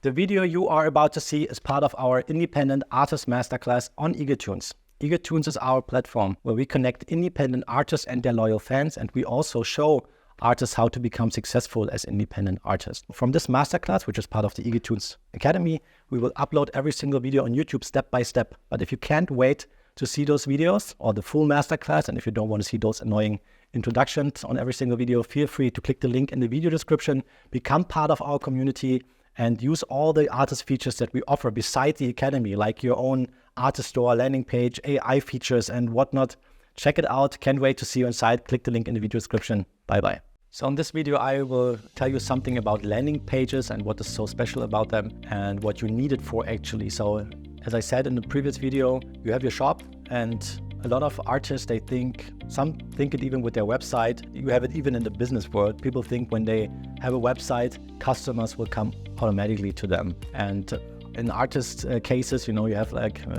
The video you are about to see is part of our Independent Artist Masterclass on EagleTunes. EagleTunes is our platform where we connect independent artists and their loyal fans, and we also show artists how to become successful as independent artists. From this masterclass, which is part of the EagleTunes Academy, we will upload every single video on YouTube step by step. But if you can't wait to see those videos or the full masterclass, and if you don't want to see those annoying introductions on every single video, feel free to click the link in the video description, become part of our community, and use all the artist features that we offer beside the Academy, like your own artist store, landing page, AI features, and whatnot. Check it out. Can't wait to see you inside. Click the link in the video description. Bye-bye. So in this video, I will tell you something about landing pages and what is so special about them and what you need it for actually. So as I said in the previous video, you have your shop, and a lot of artists, some think it even with their website. You have it even in the business world. People think when they have a website, customers will come automatically to them. And in artist cases, you have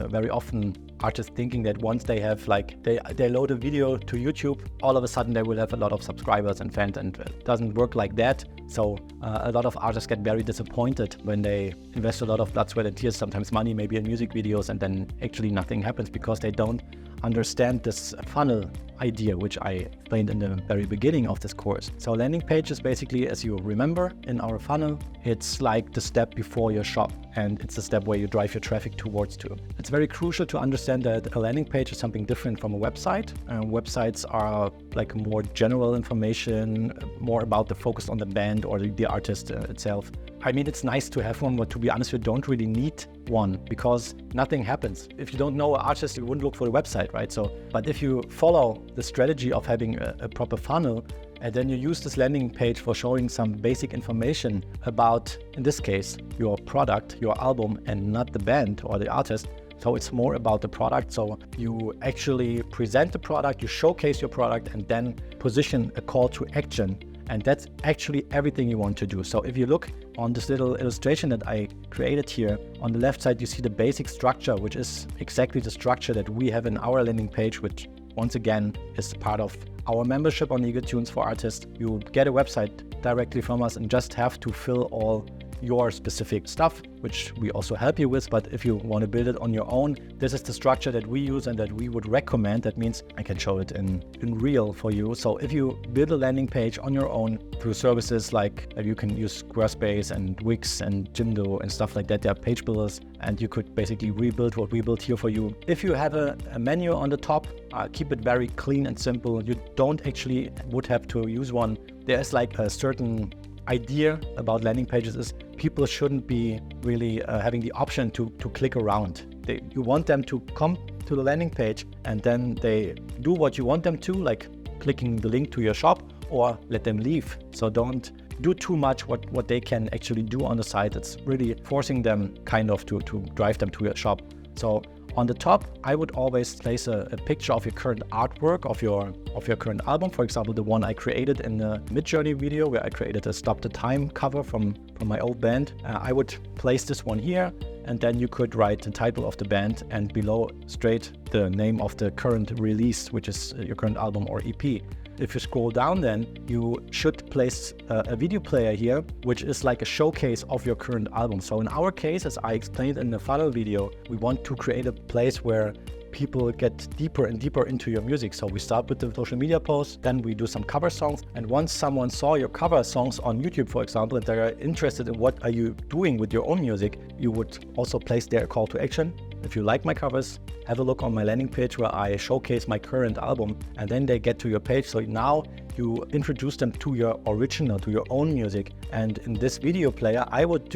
very often artists thinking that once they have they load a video to YouTube, all of a sudden they will have a lot of subscribers and fans, and it doesn't work like that. So a lot of artists get very disappointed when they invest a lot of blood, sweat and tears, sometimes money, maybe in music videos, and then actually nothing happens because they don't understand this funnel idea, which I explained in the very beginning of this course. So landing page is basically, as you remember in our funnel, it's like the step before your shop, and it's the step where you drive your traffic towards to. It's very crucial to understand that a landing page is something different from a website. Websites are like more general information, more about the focus on the band or the artist itself. I mean, it's nice to have one, but to be honest, you don't really need one because nothing happens. If you don't know an artist, you wouldn't look for the website, right? But if you follow the strategy of having a proper funnel, and then you use this landing page for showing some basic information about, in this case, your product, your album, and not the band or the artist. So it's more about the product. So you actually present the product, you showcase your product, and then position a call to action. And that's actually everything you want to do. So if you look on this little illustration that I created here, on the left side, you see the basic structure, which is exactly the structure that we have in our landing page, which once again is part of our membership on EagleTunes for Artists. You get a website directly from us and just have to fill all your specific stuff, which we also help you with. But if you want to build it on your own, this is the structure that we use and that we would recommend. That means I can show it in real for you. So if you build a landing page on your own through services like you can use Squarespace and Wix and Jimdo and stuff like that, they are page builders, and you could basically rebuild what we built here for you. If you have a menu on the top, keep it very clean and simple. You don't actually would have to use one. There's like a certain idea about landing pages is people shouldn't be really having the option to click around. You want them to come to the landing page and then they do what you want them to, like clicking the link to your shop, or let them leave. So don't do too much what they can actually do on the site. It's really forcing them kind of to drive them to your shop. So on the top, I would always place a picture of your current artwork of your current album. For example, the one I created in the Midjourney video, where I created a Stop the Time cover from my old band. I would place this one here, and then you could write the title of the band and below straight the name of the current release, which is your current album or EP. If you scroll down, then you should place a video player here, which is like a showcase of your current album. So in our case, as I explained in the funnel video, we want to create a place where people get deeper and deeper into your music. So we start with the social media posts, then we do some cover songs. And once someone saw your cover songs on YouTube, for example, and they're interested in what are you doing with your own music, you would also place there a call to action. If you like my covers, have a look on my landing page where I showcase my current album, and then they get to your page. So now you introduce them to your original, to your own music. And in this video player, I would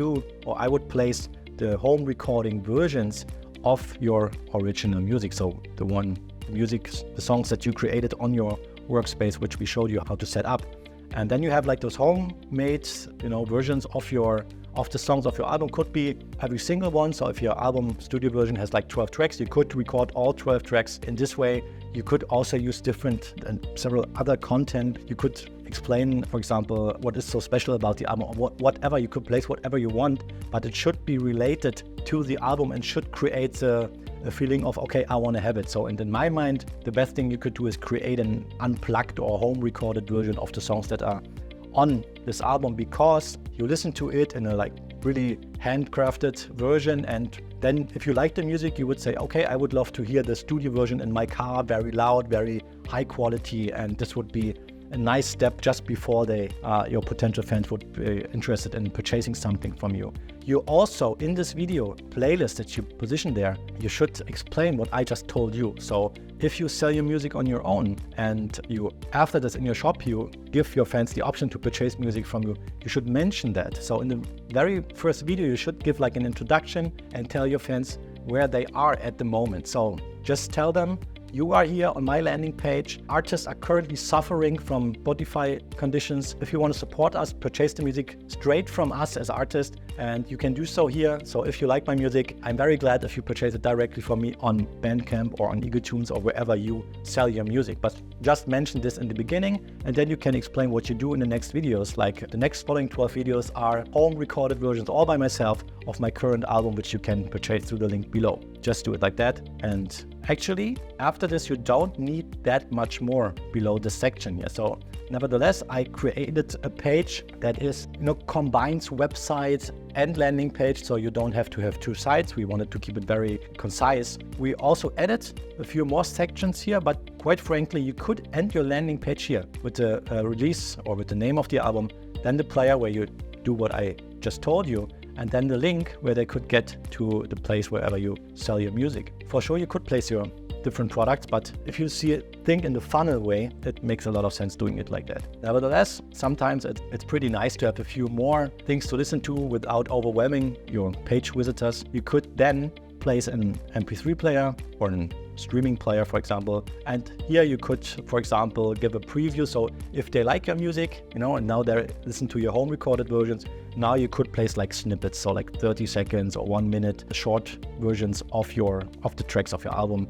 place the home recording versions of your original music. So the songs that you created on your workspace, which we showed you how to set up. And then you have like those homemade, versions of the songs of your album. Could be every single one. So if your album studio version has like 12 tracks, you could record all 12 tracks in this way. You could also use different and several other content. You could explain, for example, what is so special about the album, or whatever. You could place whatever you want, but it should be related to the album and should create a feeling of, okay, I want to have it. So, and in my mind, the best thing you could do is create an unplugged or home recorded version of the songs that are on this album, because you listen to it in a really handcrafted version. And then if you like the music, you would say, okay, I would love to hear the studio version in my car, very loud, very high quality. And this would be a nice step just before your potential fans would be interested in purchasing something from you. You also, in this video playlist that you position there, you should explain what I just told you. So if you sell your music on your own and you, after this in your shop, you give your fans the option to purchase music from you, you should mention that. So in the very first video, you should give like an introduction and tell your fans where they are at the moment. So just tell them, you are here on my landing page. Artists are currently suffering from Spotify conditions. If you want to support us, purchase the music straight from us as artists, and you can do so here. So if you like my music, I'm very glad if you purchase it directly from me on Bandcamp or on EagleTunes or wherever you sell your music. But just mention this in the beginning, and then you can explain what you do in the next videos. Like the next following 12 videos are home recorded versions all by myself of my current album, which you can purchase through the link below. Just do it like that. And actually, after this, you don't need that much more below this section here. So nevertheless, I created a page that is, combines website and landing page. So you don't have to have two sites. We wanted to keep it very concise. We also added a few more sections here, but quite frankly, you could end your landing page here with the release or with the name of the album, then the player where you do what I just told you, and then the link where they could get to the place wherever you sell your music. For sure, you could place your different products, but if you think in the funnel way, it makes a lot of sense doing it like that. Nevertheless, sometimes it's pretty nice to have a few more things to listen to without overwhelming your page visitors. You could then place an MP3 player or an streaming player, for example. And here you could, for example, give a preview. So if they like your music, and now they listen to your home recorded versions, now you could place like snippets, so like 30 seconds or 1 minute short versions of the tracks of your album.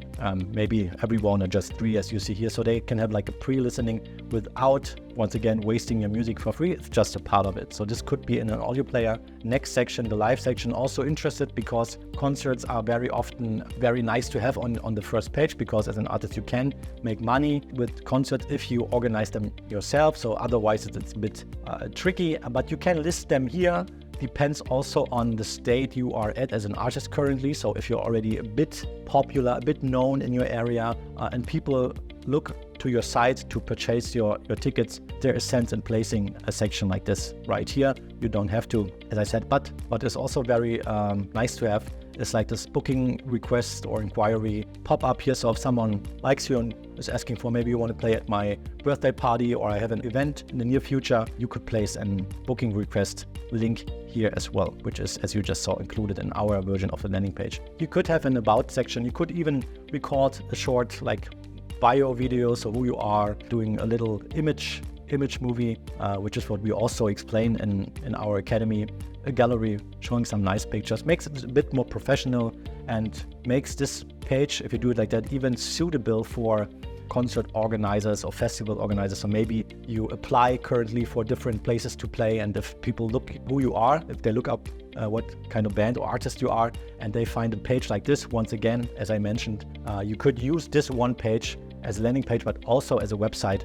Maybe every one or just 3 as you see here. So they can have like a pre-listening without, once again, wasting your music for free. It's just a part of it. So this could be in an audio player. Next section, the live section, also interested because concerts are very often very nice to have on the first page, because as an artist you can make money with concerts if you organize them yourself. So otherwise it's a bit tricky, but you can list them here. Depends also on the state you are at as an artist currently. So if you're already a bit popular, a bit known in your area, and people look to your site to purchase your tickets, there is sense in placing a section like this right here. You don't have to, as I said, but what is also very nice to have is like this booking request or inquiry pop up here. So if someone likes you and is asking for, maybe you want to play at my birthday party or I have an event in the near future, you could place a booking request link here as well, which is, as you just saw, included in our version of the landing page. You could have an about section. You could even record a short like bio video, so who you are, doing a little image movie, which is what we also explain in our academy. A gallery showing some nice pictures makes it a bit more professional and makes this page, if you do it like that, even suitable for concert organizers or festival organizers. So maybe you apply currently for different places to play, and if people look who you are, if they look up what kind of band or artist you are, and they find a page like this, once again, as I mentioned, you could use this one page as a landing page, but also as a website.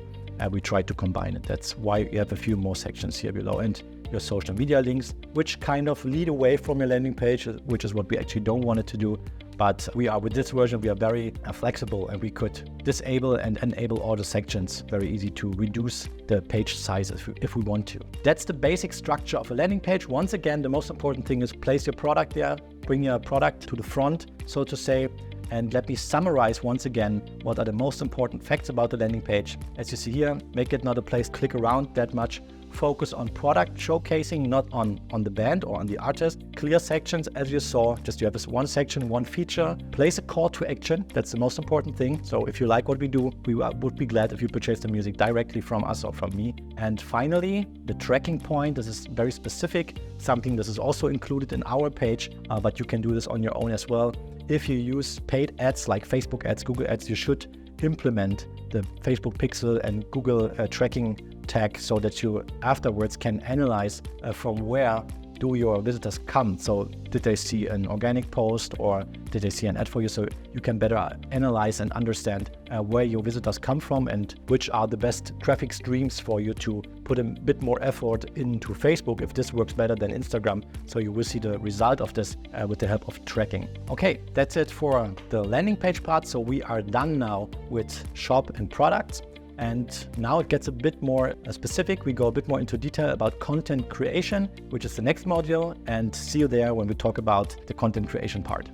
We try to combine it. That's why you have a few more sections here below, and your social media links, which kind of lead away from your landing page, which is what we actually don't want it to do. But with this version, we are very flexible, and we could disable and enable all the sections. Very easy to reduce the page size if we want to. That's the basic structure of a landing page. Once again, the most important thing is place your product there, bring your product to the front, so to say. And let me summarize once again what are the most important facts about the landing page. As you see here, make it not a place to click around that much. Focus on product showcasing, not on the band or on the artist. Clear sections, as you saw, just you have this one section, one feature. Place a call to action. That's the most important thing. So if you like what we do, we would be glad if you purchase the music directly from us or from me. And finally, the tracking point. This is very specific, something this is also included in our page, but you can do this on your own as well. If you use paid ads like Facebook ads, Google ads, you should implement the Facebook pixel and Google tracking tag so that you afterwards can analyze from where do your visitors come? So did they see an organic post or did they see an ad for you? So you can better analyze and understand where your visitors come from and which are the best traffic streams for you to put a bit more effort into Facebook if this works better than Instagram. So you will see the result of this with the help of tracking. Okay, that's it for the landing page part. So we are done now with shop and products. And now it gets a bit more specific. We go a bit more into detail about content creation, which is the next module, and see you there when we talk about the content creation part.